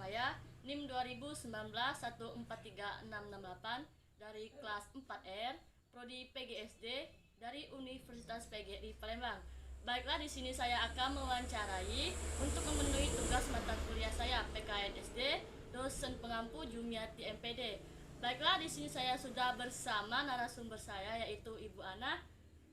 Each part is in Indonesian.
saya NIM 2019 1436668 dari kelas 4R Prodi PGSD dari Universitas PGRI Palembang. Baiklah, di sini saya akan mewawancarai untuk memenuhi tugas mata kuliah saya PKN SD, dosen pengampu Jumiati MPD. Baiklah, di sini saya sudah bersama narasumber saya yaitu Ibu Ana.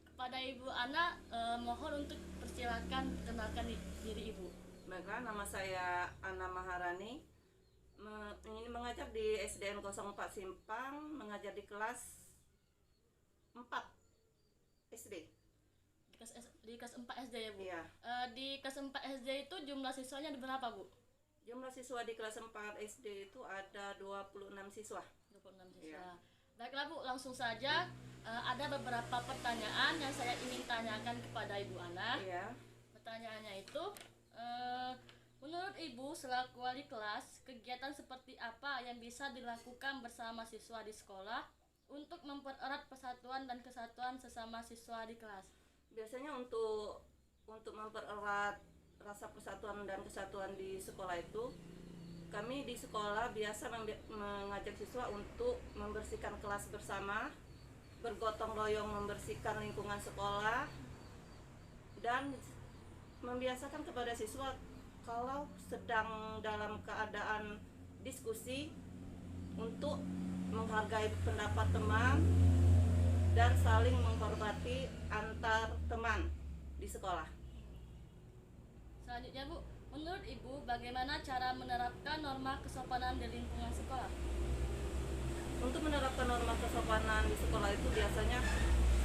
Kepada Ibu Ana, mohon untuk persilakan perkenalkan diri Ibu. Baiklah, nama saya Ana Maharani. Ini mengajar di SDN 04 Simpang, mengajar di kelas 4 SD. Di kelas 4 SD ya Bu? Iya. Di kelas 4 SD itu jumlah siswanya berapa Bu? Jumlah siswa di kelas 4 SD itu ada 26 siswa. 26 siswa. Iya. Baiklah Bu, langsung saja. Ada beberapa pertanyaan yang saya ingin tanyakan kepada Ibu Ana. Iya. Pertanyaannya itu, menurut Ibu selaku wali kelas, kegiatan seperti apa yang bisa dilakukan bersama siswa di sekolah untuk mempererat persatuan dan kesatuan sesama siswa di kelas? Biasanya untuk mempererat rasa persatuan dan kesatuan di sekolah itu, kami di sekolah biasa mengajak siswa untuk membersihkan kelas bersama, bergotong royong membersihkan lingkungan sekolah, dan membiasakan kepada siswa kalau sedang dalam keadaan diskusi untuk menghargai pendapat teman dan saling menghormati antar teman di sekolah. Selanjutnya Bu, menurut Ibu bagaimana cara menerapkan norma kesopanan di lingkungan sekolah? Untuk menerapkan norma kesopanan di sekolah itu biasanya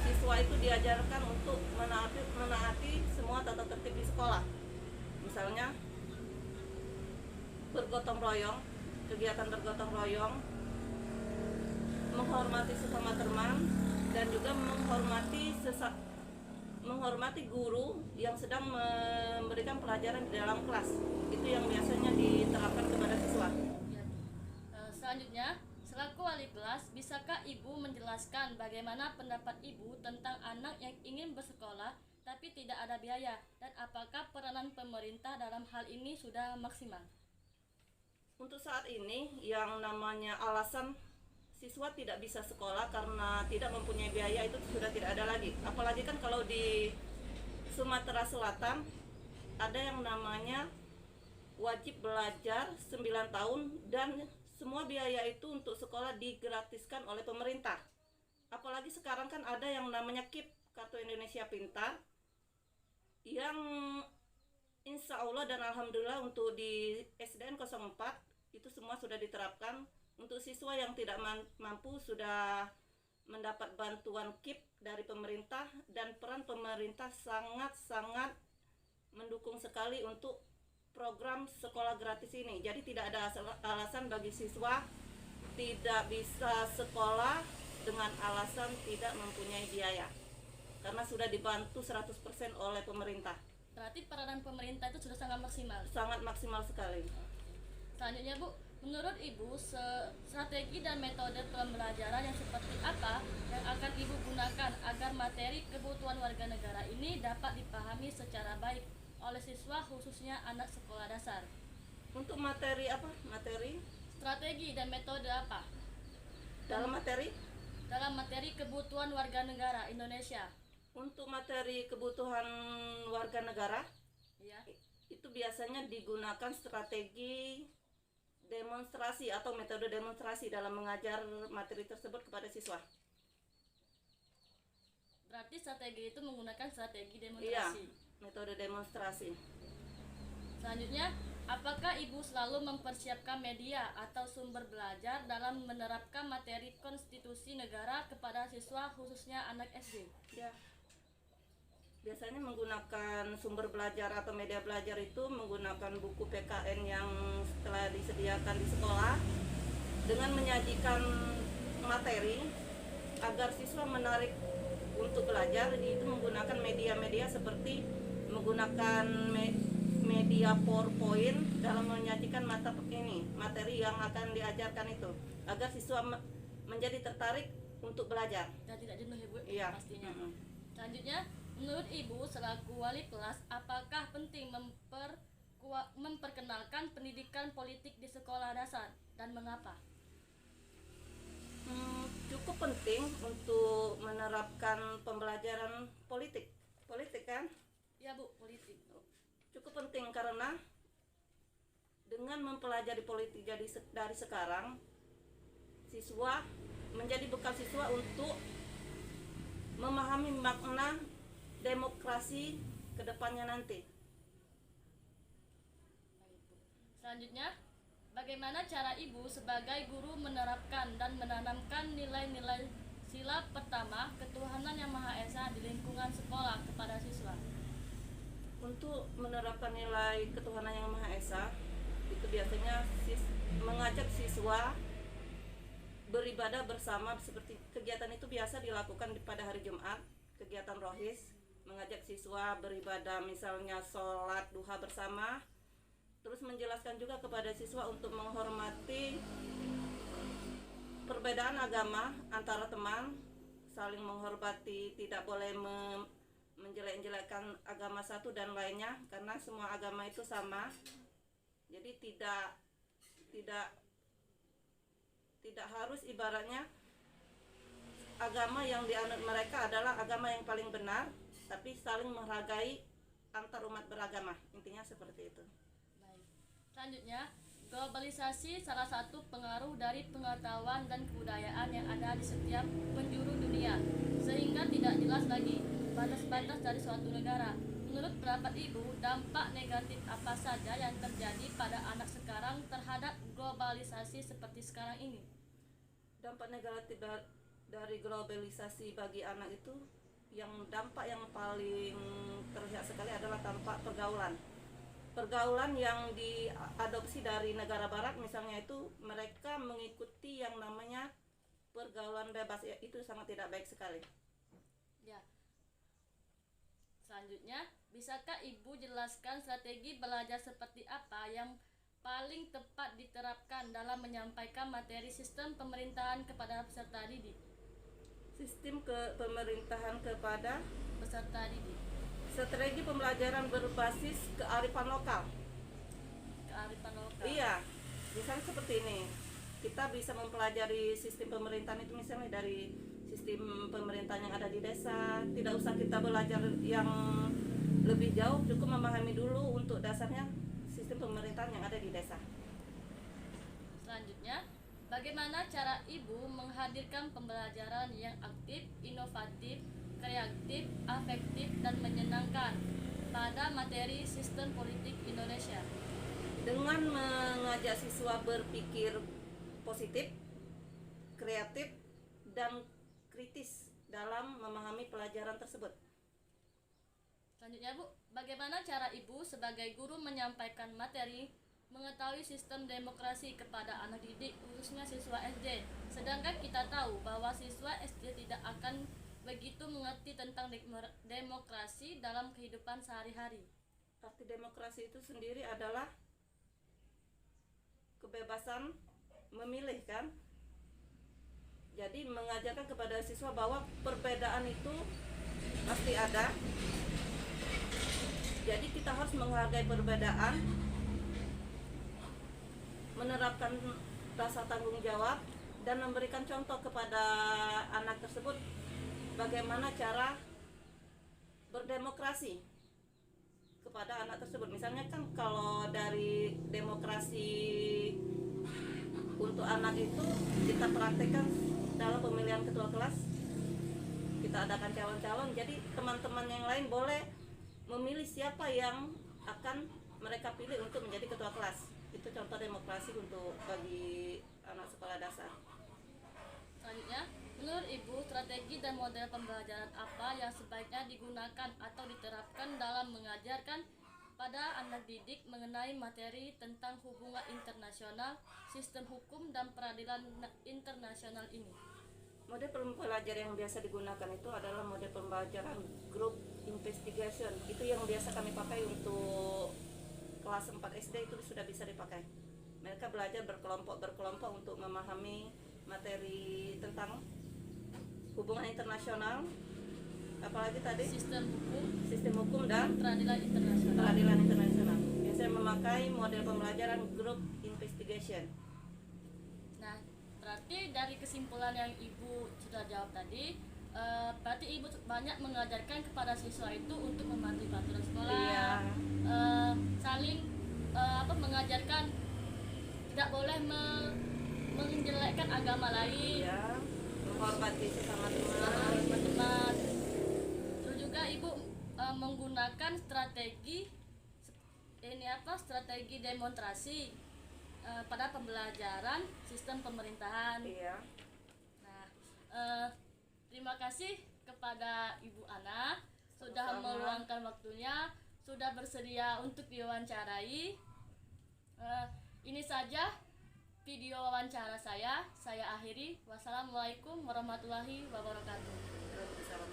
siswa itu diajarkan untuk menaati semua tata tertib di sekolah. Misalnya bergotong royong, kegiatan bergotong royong, menghormati sesama teman, dan juga menghormati guru yang sedang memberikan pelajaran di dalam kelas. Itu yang biasanya diterapkan kepada siswa. Ya, Bu. Selanjutnya, selaku wali kelas, bisakah Ibu menjelaskan bagaimana pendapat Ibu tentang anak yang ingin bersekolah tapi tidak ada biaya, dan apakah peranan pemerintah dalam hal ini sudah maksimal? Untuk saat ini yang namanya alasan siswa tidak bisa sekolah karena tidak mempunyai biaya itu sudah tidak ada lagi. Apalagi kan kalau di Sumatera Selatan ada yang namanya wajib belajar 9 tahun dan semua biaya itu untuk sekolah digratiskan oleh pemerintah. Apalagi sekarang kan ada yang namanya KIP, Kartu Indonesia Pintar, yang insya Allah dan alhamdulillah untuk di SDN 04 itu semua sudah diterapkan. Untuk siswa yang tidak mampu sudah mendapat bantuan KIP dari pemerintah, dan peran pemerintah sangat-sangat mendukung sekali untuk program sekolah gratis ini. Jadi tidak ada alasan bagi siswa tidak bisa sekolah dengan alasan tidak mempunyai biaya, karena sudah dibantu 100% oleh pemerintah. Berarti peranan pemerintah itu sudah sangat maksimal. Sangat maksimal sekali. Selanjutnya Bu, menurut Ibu strategi dan metode pembelajaran yang seperti apa yang akan Ibu gunakan agar materi kebutuhan warga negara ini dapat dipahami secara baik oleh siswa, khususnya anak sekolah dasar? Untuk materi apa? Materi? Strategi dan metode apa? Dalam materi? Dalam materi kebutuhan warga negara Indonesia. Untuk materi kebutuhan warga negara, Ya. itu biasanya digunakan strategi demonstrasi atau metode demonstrasi dalam mengajar materi tersebut kepada siswa. Berarti strategi itu menggunakan strategi Iya, demonstrasi. metode demonstrasi. Selanjutnya, apakah Ibu selalu mempersiapkan media atau sumber belajar dalam menerapkan materi konstitusi negara kepada siswa, khususnya anak SD? Ya. Biasanya menggunakan sumber belajar atau media belajar itu menggunakan buku PKN yang telah disediakan di sekolah dengan menyajikan materi agar siswa menarik untuk belajar. Itu menggunakan media-media seperti menggunakan media PowerPoint dalam menyajikan materi yang akan diajarkan itu, agar siswa menjadi tertarik untuk belajar Dan tidak jenuh ya Bu? Iya. Pastinya. Selanjutnya, menurut Ibu selaku wali kelas, apakah penting memperkuat memperkenalkan pendidikan politik di sekolah dasar dan mengapa? Cukup penting untuk menerapkan pembelajaran politik kan Ya Bu, politik. cukup penting karena dengan mempelajari politik dari sekarang, siswa menjadi bekal siswa untuk memahami makna demokrasi ke depannya nanti. Baik, Bu. Selanjutnya, bagaimana cara Ibu sebagai guru menerapkan dan menanamkan nilai-nilai sila pertama ketuhanan yang Maha Esa di lingkungan sekolah kepada siswa? Untuk menerapkan nilai ketuhanan yang Maha Esa, itu biasanya mengajak siswa beribadah bersama. Seperti kegiatan itu biasa dilakukan pada hari Jumat, kegiatan rohis, mengajak siswa beribadah, misalnya sholat duha bersama. Terus menjelaskan juga kepada siswa untuk menghormati perbedaan agama antara teman, saling menghormati, tidak boleh menjelek-jelekkan agama satu dan lainnya, karena semua agama itu sama. Jadi tidak harus ibaratnya agama yang dianut mereka adalah agama yang paling benar, tapi saling menghargai antar umat beragama. Intinya seperti itu. Baik. Selanjutnya, globalisasi salah satu pengaruh dari pengetahuan dan kebudayaan yang ada di setiap penjuru dunia, sehingga tidak jelas lagi batas-batas dari suatu negara. Menurut pendapat Ibu, dampak negatif apa saja yang terjadi pada anak sekarang terhadap globalisasi seperti sekarang ini? Dampak negatif dari globalisasi bagi anak itu, dampak yang paling terlihat sekali adalah dampak pergaulan yang diadopsi dari negara barat. Misalnya itu mereka mengikuti yang namanya pergaulan bebas, ya, itu sangat tidak baik sekali. Ya. Selanjutnya, bisakah Ibu jelaskan strategi belajar seperti apa yang paling tepat diterapkan dalam menyampaikan materi sistem pemerintahan kepada peserta didik? Sistem pemerintahan kepada Peserta didik. strategi pembelajaran berbasis kearifan lokal. Kearifan lokal. Iya, misalnya seperti ini. Kita bisa mempelajari sistem pemerintahan itu misalnya dari sistem pemerintahan yang ada di desa. Tidak usah kita belajar yang lebih jauh, cukup memahami dulu untuk dasarnya sistem pemerintahan yang ada di desa. Selanjutnya, bagaimana cara Ibu menghadirkan pembelajaran yang aktif, inovatif, kreatif, afektif, dan menyenangkan pada materi sistem politik Indonesia? Dengan mengajak siswa berpikir positif, kreatif, dan kritis dalam memahami pelajaran tersebut. Selanjutnya Bu, bagaimana cara Ibu sebagai guru menyampaikan materi mengetahui sistem demokrasi kepada anak didik, khususnya siswa SD, sedangkan kita tahu bahwa siswa SD tidak akan begitu mengerti tentang demokrasi dalam kehidupan sehari-hari? Arti demokrasi itu sendiri adalah kebebasan memilih, kan? Jadi mengajarkan kepada siswa bahwa perbedaan itu pasti ada. Jadi kita harus menghargai perbedaan, menerapkan rasa tanggung jawab, dan memberikan contoh kepada anak tersebut bagaimana cara berdemokrasi kepada anak tersebut. Misalnya kan kalau dari demokrasi untuk anak itu kita praktekkan dalam pemilihan ketua kelas, kita adakan calon-calon, jadi teman-teman yang lain boleh memilih siapa yang akan mereka pilih untuk menjadi ketua kelas. Itu contoh demokrasi untuk bagi anak sekolah dasar. Selanjutnya, menurut Ibu, strategi dan model pembelajaran apa yang sebaiknya digunakan atau diterapkan dalam mengajarkan pada anak didik mengenai materi tentang hubungan internasional, sistem hukum, dan peradilan internasional ini? Model pembelajaran yang biasa digunakan itu adalah model pembelajaran group investigation. Itu yang biasa kami pakai untuk kelas 4 SD, itu sudah bisa dipakai. Mereka belajar berkelompok untuk memahami materi tentang hubungan internasional, apalagi tadi Sistem hukum sistem hukum dan peradilan internasional. peradilan internasional. Biasanya saya memakai model pembelajaran group investigation. Nah, berarti dari kesimpulan yang Ibu sudah jawab tadi, berarti Ibu banyak mengajarkan kepada siswa itu untuk mematuhi peraturan sekolah, Iya. saling mengajarkan tidak boleh menjelekkan agama lain, Iya, menghormati sesama teman. teman-teman. Terus juga Ibu menggunakan strategi strategi demonstrasi pada pembelajaran sistem pemerintahan. Iya. Nah, terima kasih kepada Ibu Ana sudah Sama-sama. meluangkan waktunya, sudah bersedia untuk diwawancarai. Ini saja video wawancara saya akhiri. Wassalamualaikum warahmatullahi wabarakatuh. Waalaikumsalam.